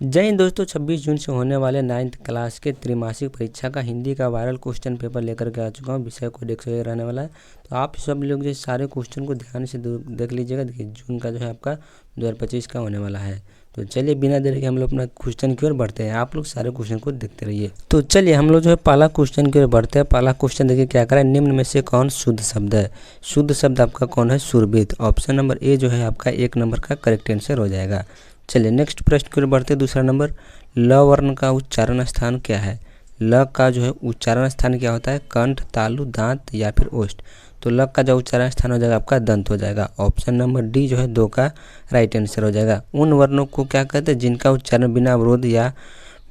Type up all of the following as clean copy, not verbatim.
जय हिंद दोस्तों, 26 जून से होने वाले 9th क्लास के त्रैमासिक परीक्षा का हिंदी का वायरल क्वेश्चन पेपर लेकर के आ चुका हूँ। विषय कोड 101 रहने वाला है। तो आप सब लोग जो सारे क्वेश्चन को ध्यान से देख लीजिएगा। देखिए, जून का जो है आपका 2025 का होने वाला है। तो चलिए बिना देरी के हम लोग अपना क्वेश्चन की ओर बढ़ते हैं। आप लोग सारे क्वेश्चन को देखते रहिए। तो चलिए हम लोग जो है पहला क्वेश्चन की ओर बढ़ते हैं। पहला क्वेश्चन देखिए क्या करा है, निम्न में से कौन शुद्ध शब्द है। शुद्ध शब्द आपका कौन है, सुरभित। ऑप्शन नंबर ए जो है आपका 1 नंबर का करेक्ट आंसर हो जाएगा। चलिए नेक्स्ट प्रश्न की ओर बढ़ते हैं। दूसरा नंबर, ल वर्ण का उच्चारण स्थान क्या है। ल का जो है उच्चारण स्थान क्या होता है, कंठ, तालु, दांत या फिर ओष्ठ। तो ल का जो उच्चारण स्थान हो जाएगा आपका दंत हो जाएगा। ऑप्शन नंबर डी जो है 2 का राइट आंसर हो जाएगा। उन वर्णों को क्या कहते हैं जिनका उच्चारण बिना अवरोध या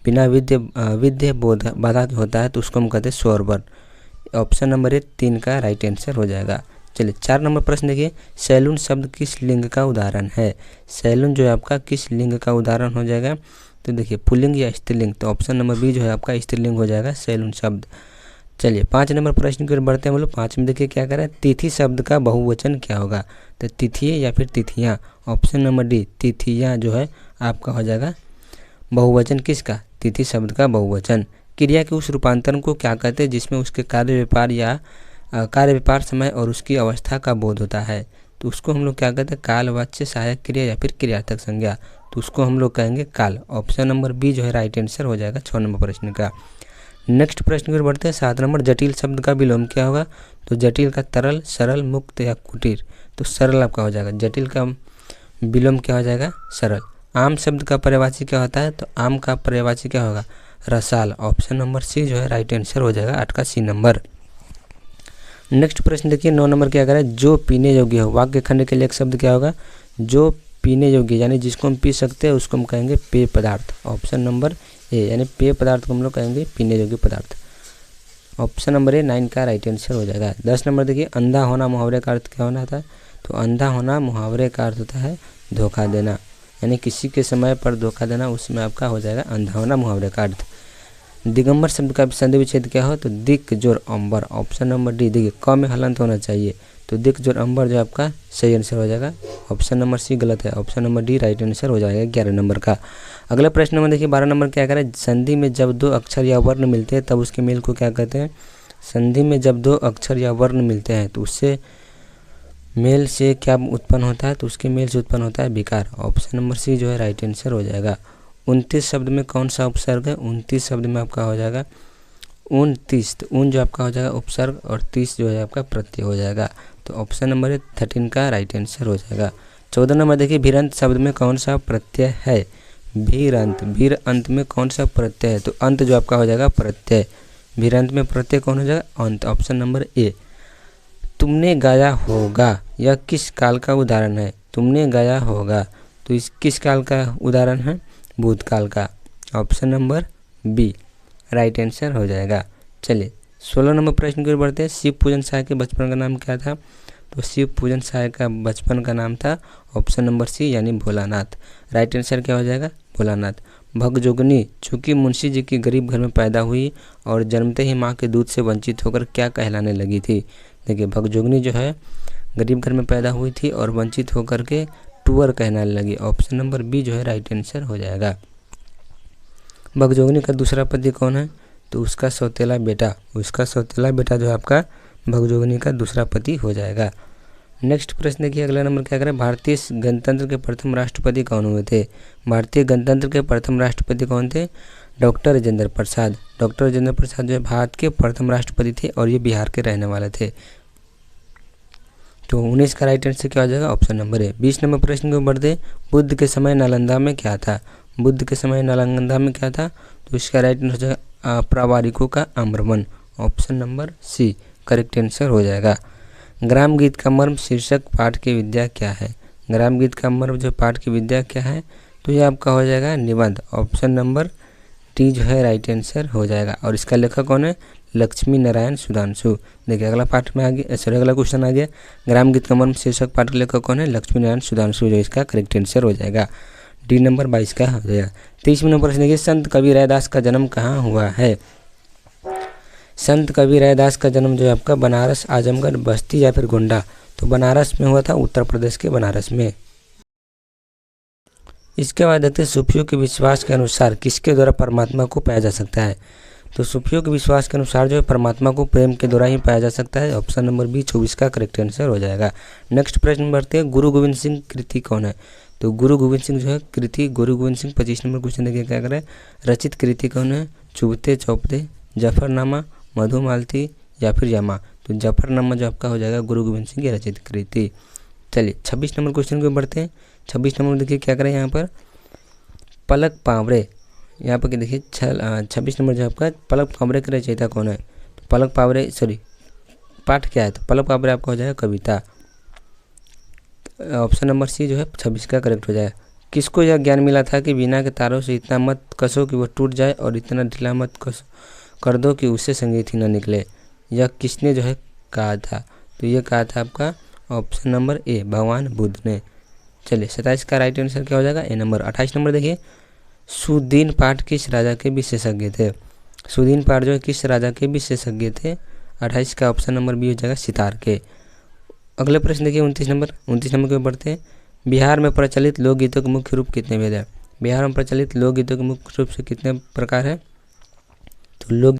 बिना विद्य बोध बाधा होता है, तो उसको हम कहते हैं स्वर वर्ण। ऑप्शन नंबर ए 3 का राइट आंसर हो जाएगा। चलिए 4 नंबर प्रश्न देखिए, सैलून शब्द किस लिंग का उदाहरण है। सैलून जो है आपका किस लिंग का उदाहरण हो जाएगा। तो देखिए पुल्लिंग या स्त्रीलिंग। तो ऑप्शन नंबर बी जो है आपका स्त्रीलिंग हो जाएगा सैलून शब्द। चलिए 5 नंबर प्रश्न की ओर बढ़ते हैं हम लोग। 5 में देखिए क्या करें, तिथि शब्द का बहुवचन क्या होगा। तो तिथिये या फिर तिथियाँ। ऑप्शन नंबर डी तिथियाँ जो है आपका हो जाएगा बहुवचन किसका, तिथि शब्द का बहुवचन। क्रिया के उस रूपांतरण को क्या कहते हैं जिसमें उसके कार्य व्यापार समय और उसकी अवस्था का बोध होता है। तो उसको हम लोग क्या कहते हैं, कालवाच्य सहायक क्रिया या फिर क्रियार्थक संज्ञा। तो उसको हम लोग कहेंगे काल। ऑप्शन नंबर बी जो है राइट आंसर हो जाएगा 6 नंबर प्रश्न का। नेक्स्ट प्रश्न की ओर बढ़ते हैं। 7 नंबर, जटिल शब्द का विलोम क्या होगा। तो जटिल का तरल, सरल, मुक्त या कुटीर। तो सरल आपका हो जाएगा। जटिल का विलोम क्या हो जाएगा, सरल। आम शब्द का पर्यायवाची क्या होता है। तो आम का पर्यायवाची क्या होगा, रसाल। ऑप्शन नंबर सी जो है राइट आंसर हो जाएगा 8 का सी नंबर। नेक्स्ट प्रश्न देखिए 9 नंबर क्या करें, जो पीने योग्य हो। वाक्य खंड के लिए एक शब्द क्या होगा, जो पीने योग्य यानी जिसको हम पी सकते हैं उसको हम कहेंगे पेय पदार्थ। ऑप्शन नंबर ए यानी पेय पदार्थ को हम लोग कहेंगे पीने योग्य पदार्थ। ऑप्शन नंबर ए 9 का राइट आंसर हो जाएगा। 10 नंबर देखिए, अंधा होना मुहावरे का अर्थ क्या होना था। तो अंधा होना मुहावरे का अर्थ होता है धोखा देना, यानी किसी के समय पर धोखा देना, उसमें आपका हो जाएगा अंधा होना मुहावरे का अर्थ। दिगंबर शब्द का संधि विच्छेद क्या हो। तो दिक जोर अंबर। ऑप्शन नंबर डी देखिए क में हलंत होना चाहिए। तो दिक जोर अंबर जो आपका सही आंसर हो जाएगा। ऑप्शन नंबर सी गलत है। Option number D right answer हो जाएगा 11 नंबर का। अगला प्रश्न नंबर देखिए 12 नंबर क्या करें, संधि में जब 2 अक्षर या वर्ण मिलते हैं तब उसके मेल को क्या कहते हैं। संधि में जब 2 अक्षर या वर्ण मिलते हैं तो उससे मेल से क्या उत्पन्न होता है। तो उसके मेल से उत्पन्न होता है विकार। ऑप्शन नंबर सी जो है राइट आंसर हो जाएगा। 29 शब्द में कौन सा उपसर्ग है। 29 शब्द में आपका हो जाएगा 29। तो उन जो आपका हो जाएगा उपसर्ग और 30 जो है आपका प्रत्यय हो जाएगा। तो ऑप्शन नंबर 13 का राइट आंसर हो जाएगा। 14 नंबर देखिए, भीरंत शब्द में कौन सा प्रत्यय है। भीरंत, भीर अंत में कौन सा प्रत्यय है। तो अंत जो आपका हो जाएगा प्रत्यय। भीरंत में प्रत्यय कौन हो जाएगा, अंत। Option number A. तुमने गाया होगा यह किस काल का उदाहरण है। तुमने गाया होगा तो इस किस काल का उदाहरण है, भूतकाल का। Option number B right answer हो जाएगा। चलिए 16 नंबर प्रश्न की ओर बढ़ते हैं। शिव पूजन सहाय के बचपन का नाम क्या था। तो शिव पूजन सहाय का बचपन का नाम था ऑप्शन नंबर सी यानी भोलानाथ। राइट आंसर क्या हो जाएगा, भोलानाथ। भगजोगनी चूँकि मुंशी जी की गरीब घर में पैदा हुई और जन्मते ही माँ के दूध से वंचित होकर क्या कहलाने लगी थी। देखिए भगजोगनी जो है गरीब घर में पैदा हुई थी और वंचित होकर के टूअर कहने लगी। ऑप्शन नंबर बी जो है राइट आंसर हो जाएगा। भगजोगनी का दूसरा पति कौन है। तो उसका सौतेला बेटा जो है आपका भगजोगनी का दूसरा पति हो जाएगा। नेक्स्ट प्रश्न देखिए अगला नंबर क्या करें, भारतीय गणतंत्र के प्रथम राष्ट्रपति कौन हुए थे। भारतीय गणतंत्र के प्रथम राष्ट्रपति कौन थे, डॉक्टर राजेंद्र प्रसाद। डॉक्टर राजेंद्र प्रसाद जो है भारत के प्रथम राष्ट्रपति थे और ये बिहार के रहने वाले थे। तो 19 का राइट आंसर क्या हो जाएगा, ऑप्शन नंबर ए। 20 नंबर प्रश्न को बढ़ते, बुद्ध के समय नालंदा में क्या था। बुद्ध के समय नालंदा में क्या था। तो इसका राइट आंसर हो जाएगा प्रावारिकों का आम्रमण। Option number C correct answer हो जाएगा। ग्राम गीत का मर्म शीर्षक पाठ की विद्या क्या है। ग्राम गीत का मर्म जो पाठ की विद्या क्या है। तो ये आपका हो जाएगा निबंध। ऑप्शन नंबर डी जो है राइट आंसर हो जाएगा। और इसका लेखक कौन है, लक्ष्मी नारायण सुधांशु। देखिए अगला पाठ में आ गया, सॉरी अगला क्वेश्चन आ गया, ग्राम गीत का मर्म शीर्षक पाठ के लेखक कौन है, लक्ष्मी नारायण सुधांशु। जो इसका करेक्ट आंसर हो जाएगा डी नंबर 22 का हो जाएगा। 30 नंबर प्रश्न देखिए, संत कबीर रैदास का जन्म कहाँ हुआ है। संत कबीर रैदास का जन्म जो है आपका बनारस, आजमगढ़, बस्ती या फिर गोंडा। तो बनारस में हुआ था, उत्तर प्रदेश के बनारस में। इसके बाद देखते हैं सूफियों के विश्वास के अनुसार किसके द्वारा परमात्मा को पाया जा सकता है। तो सूफियों के विश्वास के अनुसार जो है परमात्मा को प्रेम के द्वारा ही पाया जा सकता है। ऑप्शन नंबर बी 24 का करेक्ट आंसर हो जाएगा। नेक्स्ट प्रश्न बढ़ते हैं, गुरु गोविंद सिंह कृति कौन है। तो गुरु गोविंद सिंह जो है कृति, गुरु गोविंद सिंह 25 नंबर क्वेश्चन देखिए क्या करें, रचित कृति कौन है, चुभते चौपते, जफरनामा, मधुमालती या फिर यमा। तो जफरनामा जो आपका हो जाएगा गुरु गोविंद सिंह की रचित कृति। चलिए 26 नंबर क्वेश्चन को बढ़ते हैं। 26 नंबर देखिए क्या करें यहाँ पर, पलक पावरे, यहाँ पर देखिए 26 नंबर जो आपका पलक पावरे का रचयिता कौन है। तो पलक पावरे पाठ क्या है, तो पलक पावरे आपका हो जाएगा कविता। ऑप्शन नंबर सी जो है 26 का करेक्ट हो जाएगा। किसको यह ज्ञान मिला था कि बिना के तारों से इतना मत कसो कि वह टूट जाए और इतना ढीला मत कर दो कि उससे संगीत ही न निकले। यह किसने जो है कहा था, तो ये कहा था आपका ऑप्शन नंबर ए भगवान बुद्ध ने। चलिए 27 का राइट आंसर क्या हो जाएगा, ए नंबर। 28 नंबर देखिए, सुदीन पाठ किस राजा के विशेषज्ञ थे। सुदीन पाठ जो है किस राजा के विशेषज्ञ थे। 28 का ऑप्शन नंबर बी हो जाएगा सितार के। अगले प्रश्न देखिए 29 नंबर के बढ़ते हैं। बिहार में प्रचलित लोकगीतों के मुख्य रूप कितने भेद है। बिहार में प्रचलित लोकगीतों के मुख्य रूप से कितने प्रकार है। तो लोक